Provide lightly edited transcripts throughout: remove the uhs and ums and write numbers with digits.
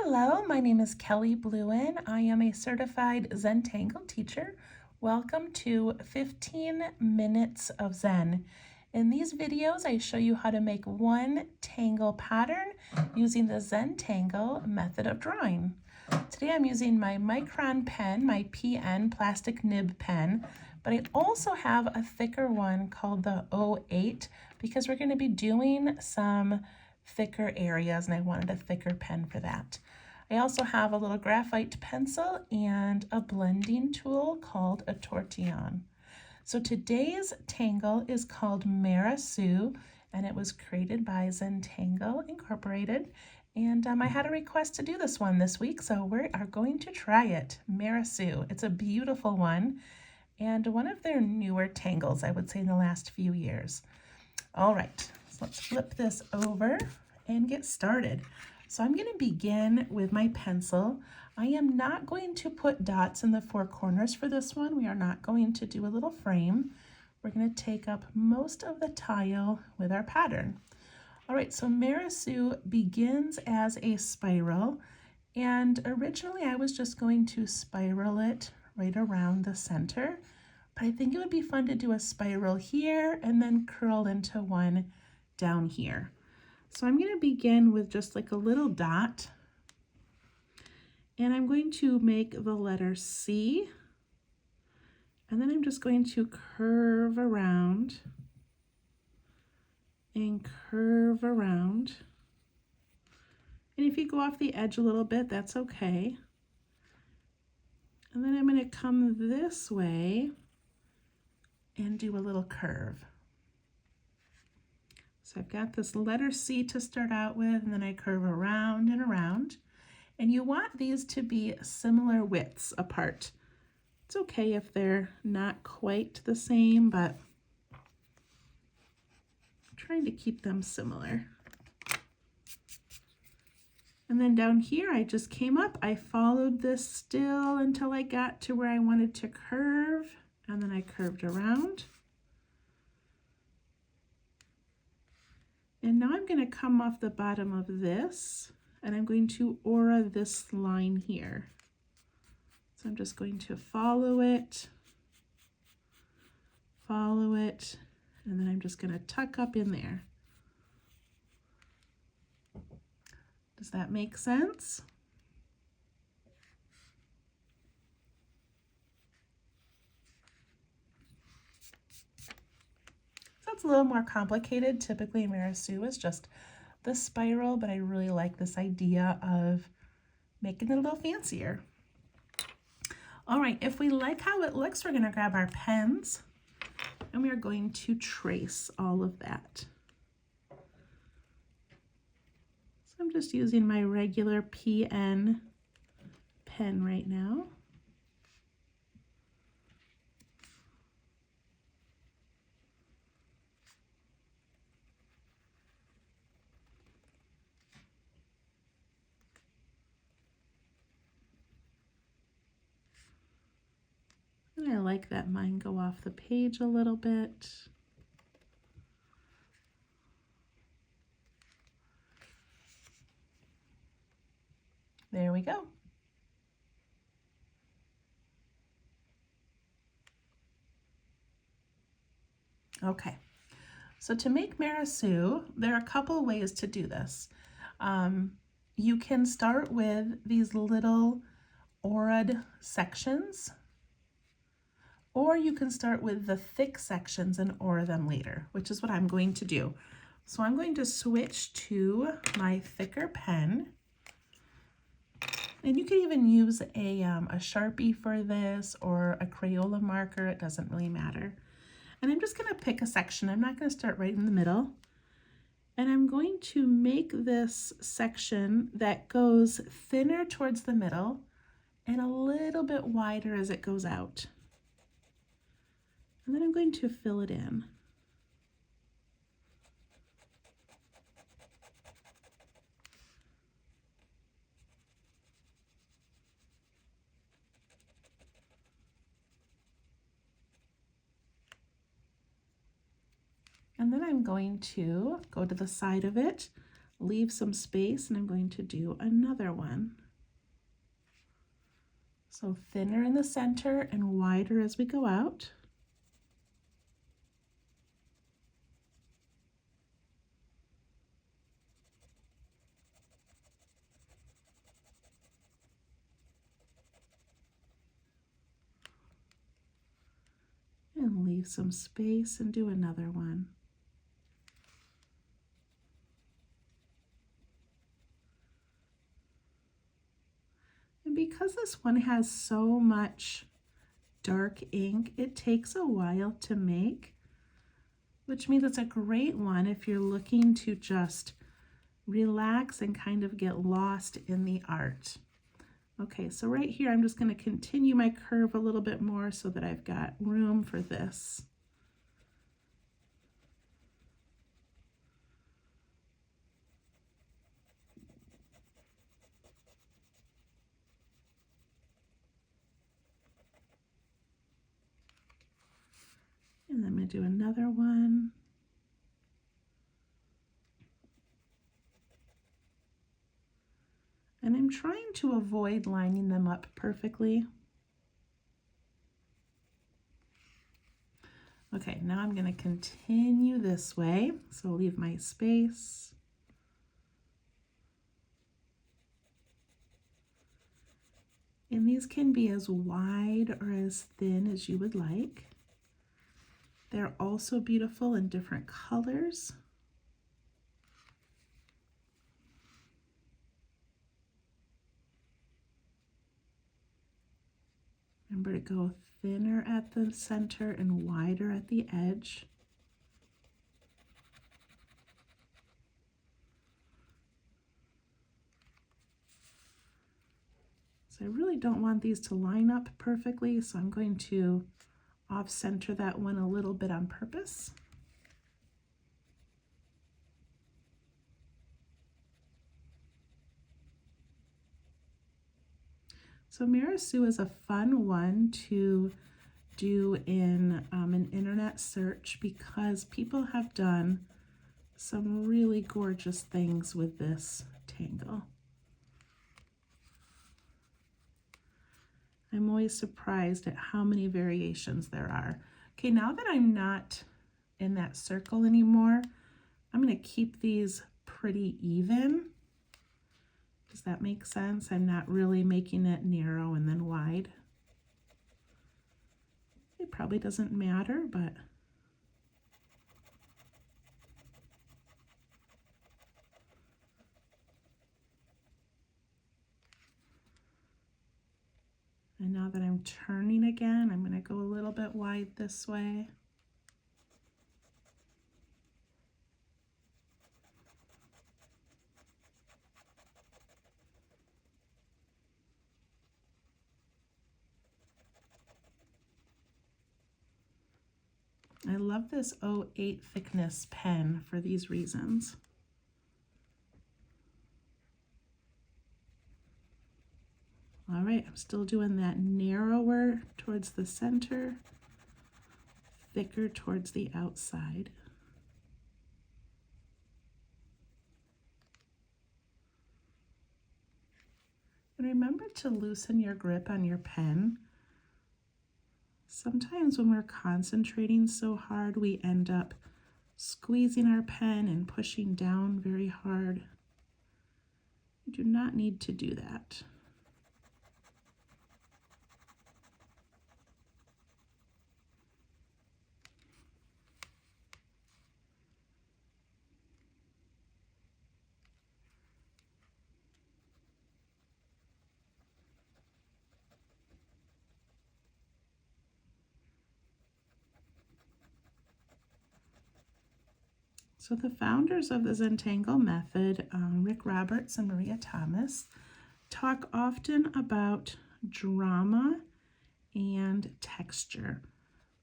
Hello, my name is Kelly Bluen. I am a certified Zentangle teacher. Welcome to 15 Minutes of Zen. In these videos, I show you how to make one tangle pattern using the Zentangle method of drawing. Today I'm using my Micron pen, my PN plastic nib pen, but I also have a thicker one called the 08 because we're going to be doing some thicker areas and I wanted a thicker pen for that. I also have a little graphite pencil and a blending tool called a tortillon. So today's tangle is called Marasu and it was created by Zentangle Incorporated. And I had a request to do this one this week, so we are going to try it. Marasu. It's a beautiful one and one of their newer tangles, I would say, in the last few years. All right, so let's flip this over and get started. So I'm going to begin with my pencil. I am not going to put dots in the four corners for this one. We are not going to do a little frame. We're going to take up most of the tile with our pattern. All right, so Marasu begins as a spiral, and originally I was just going to spiral it right around the center, but I think it would be fun to do a spiral here and then curl into one down here. So I'm going to begin with just like a little dot, and I'm going to make the letter C, and then I'm just going to curve around and curve around. And if you go off the edge a little bit, that's okay. And then I'm going to come this way and do a little curve. So I've got this letter C to start out with, and then I curve around and around. And you want these to be similar widths apart. It's okay if they're not quite the same, but I'm trying to keep them similar. And then down here, I just came up. I followed this still until I got to where I wanted to curve, and then I curved around. And now I'm going to come off the bottom of this, and I'm going to aura this line here. So I'm just going to follow it, and then I'm just going to tuck up in there. Does that make sense? That's a little more complicated. Typically Marasu is just the spiral, but I really like this idea of making it a little fancier. All right, if we like how it looks, we're going to grab our pens and we are going to trace all of that. So I'm just using my regular PN pen right now. And I like that mine go off the page a little bit. There we go. Okay, so to make Marasu, there are a couple ways to do this. You can start with these little auraed sections, or you can start with the thick sections and aura them later, which is what I'm going to do. So I'm going to switch to my thicker pen. And you can even use a Sharpie for this or a Crayola marker, it doesn't really matter. And I'm just going to pick a section. I'm not going to start right in the middle. And I'm going to make this section that goes thinner towards the middle and a little bit wider as it goes out. And then I'm going to fill it in. And then I'm going to go to the side of it, leave some space, and I'm going to do another one. So thinner in the center and wider as we go out. And leave some space and do another one. And because this one has so much dark ink, it takes a while to make, which means it's a great one if you're looking to just relax and kind of get lost in the art. Okay, so right here, I'm just going to continue my curve a little bit more so that I've got room for this. And I'm going to do another one. And I'm trying to avoid lining them up perfectly. Okay, now I'm going to continue this way. So I'll leave my space. And these can be as wide or as thin as you would like. They're also beautiful in different colors. Remember to go thinner at the center and wider at the edge. So I really don't want these to line up perfectly, so I'm going to off-center that one a little bit on purpose. So Marasu is a fun one to do in an internet search because people have done some really gorgeous things with this tangle. I'm always surprised at how many variations there are. Okay, now that I'm not in that circle anymore, I'm going to keep these pretty even. Does that make sense? I'm not really making it narrow and then wide. It probably doesn't matter, but and now that I'm turning again, I'm going to go a little bit wide this way. I love this 08 thickness pen for these reasons. All right, I'm still doing that narrower towards the center, thicker towards the outside. And remember to loosen your grip on your pen. Sometimes when we're concentrating so hard, we end up squeezing our pen and pushing down very hard. You do not need to do that. So the founders of the Zentangle method, Rick Roberts and Maria Thomas, talk often about drama and texture.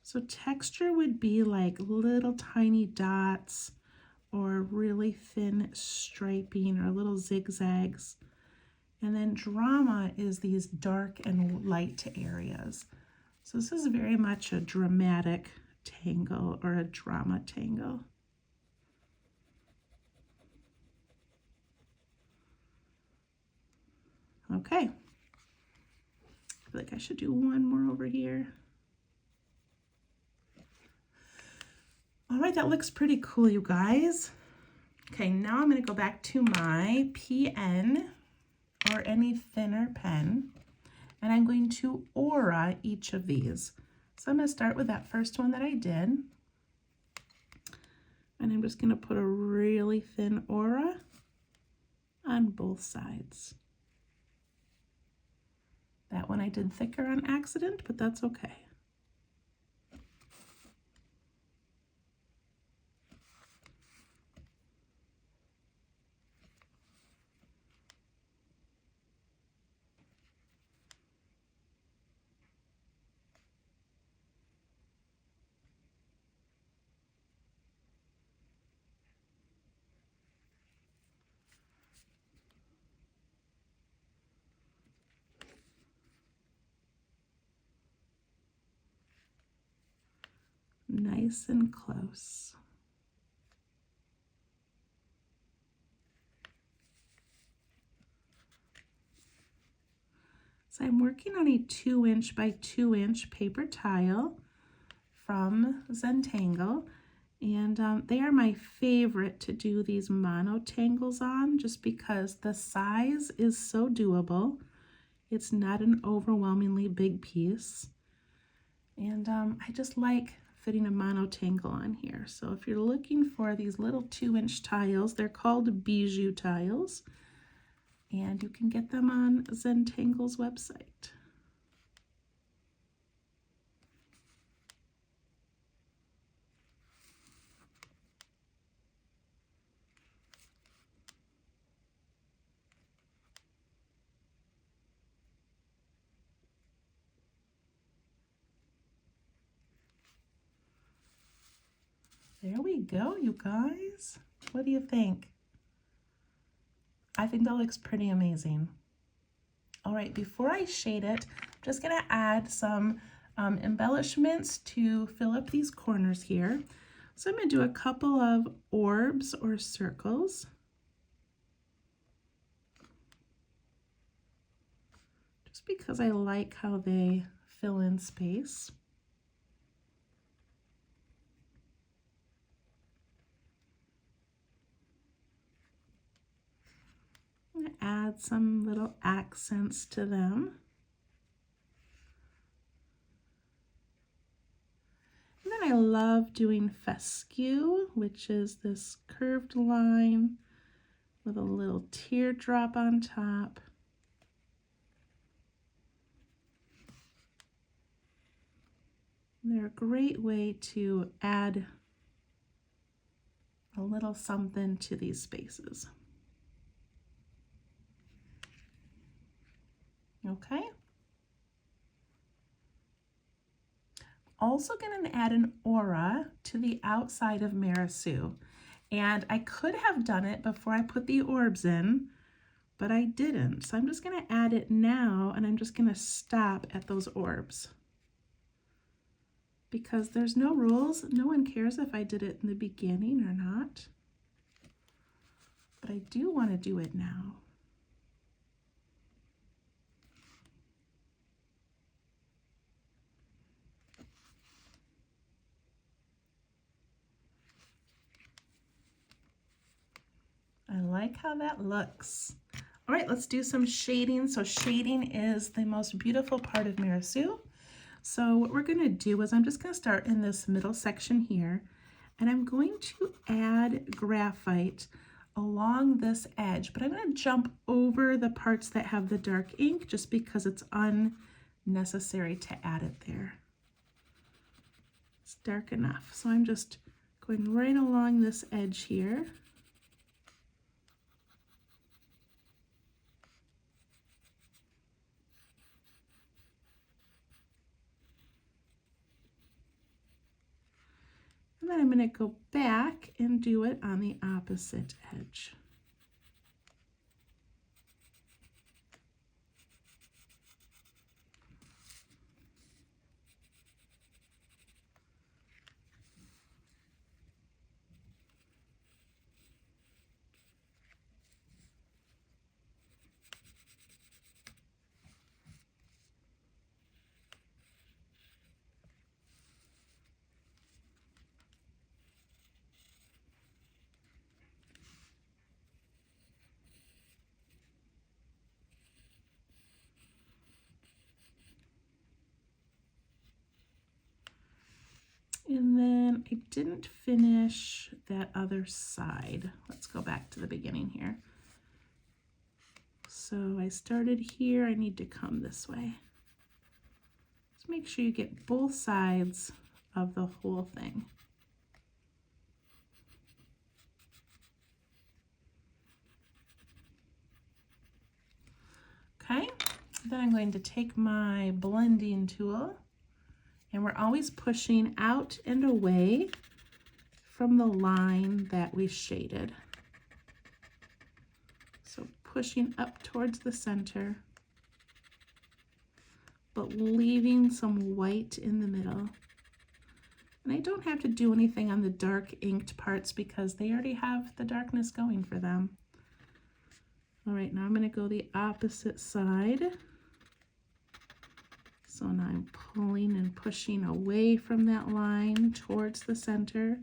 So texture would be like little tiny dots or really thin striping or little zigzags. And then drama is these dark and light areas. So this is very much a dramatic tangle or a drama tangle. Okay. I feel like I should do one more over here. All right, that looks pretty cool, you guys. Okay, now I'm going to go back to my PN or any thinner pen, and I'm going to aura each of these. So I'm going to start with that first one that I did, and I'm just going to put a really thin aura on both sides. That one I did thicker on accident, but that's okay. Nice and close. So I'm working on a 2" by 2" paper tile from Zentangle, and they are my favorite to do these mono tangles on, just because the size is so doable. It's not an overwhelmingly big piece, and I just like fitting a mono tangle on here. So if you're looking for these little 2" tiles, they're called bijou tiles, and you can get them on Zentangle's website. There we go, you guys. What do you think? I think that looks pretty amazing. All right, before I shade it, I'm just gonna add some embellishments to fill up these corners here. So I'm gonna do a couple of orbs or circles. Just because I like how they fill in space. I'm going to add some little accents to them. And then I love doing fescue, which is this curved line with a little teardrop on top. They're a great way to add a little something to these spaces. Okay. Also going to add an aura to the outside of Marasu. And I could have done it before I put the orbs in, but I didn't. So I'm just going to add it now, and I'm just going to stop at those orbs. Because there's no rules. No one cares if I did it in the beginning or not. But I do want to do it now. I like how that looks. All right, let's do some shading. So shading is the most beautiful part of Marasu. So what we're going to do is I'm just going to start in this middle section here, and I'm going to add graphite along this edge, but I'm going to jump over the parts that have the dark ink just because it's unnecessary to add it there. It's dark enough. So I'm just going right along this edge here. And then I'm going to go back and do it on the opposite edge. I didn't finish that other side. Let's go back to the beginning here. So I started here, I need to come this way. Just make sure you get both sides of the whole thing. Okay, then I'm going to take my blending tool, and we're always pushing out and away from the line that we shaded. So pushing up towards the center, but leaving some white in the middle. And I don't have to do anything on the dark inked parts because they already have the darkness going for them. All right, now I'm going to go the opposite side. So now I'm pulling and pushing away from that line towards the center.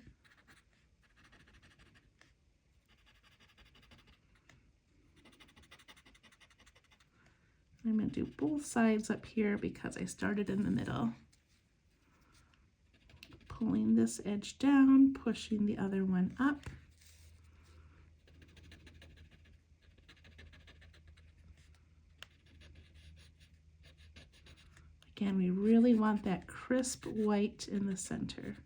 I'm going to do both sides up here because I started in the middle. Pulling this edge down, pushing the other one up. Again, we really want that crisp white in the center.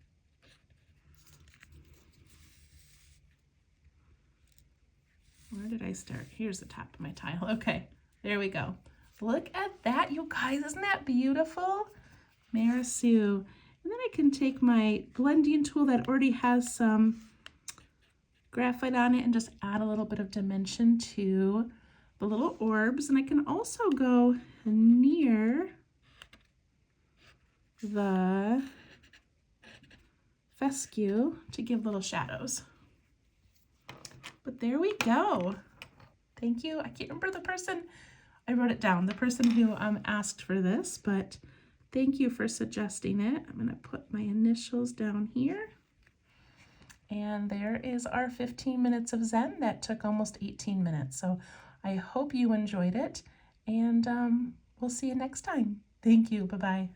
Where did I start? Here's the top of my tile. Okay, there we go. Look at that, you guys. Isn't that beautiful? Marasu. And then I can take my blending tool that already has some graphite on it and just add a little bit of dimension to the little orbs. And I can also go near the fescue to give little shadows. But there we go. Thank you. I can't remember the person, I wrote it down, the person who asked for this, but thank you for suggesting it. I'm going to put my initials down here. And there is our 15 minutes of Zen that took almost 18 minutes. So I hope you enjoyed it, and we'll see you next time. Thank you. Bye-bye.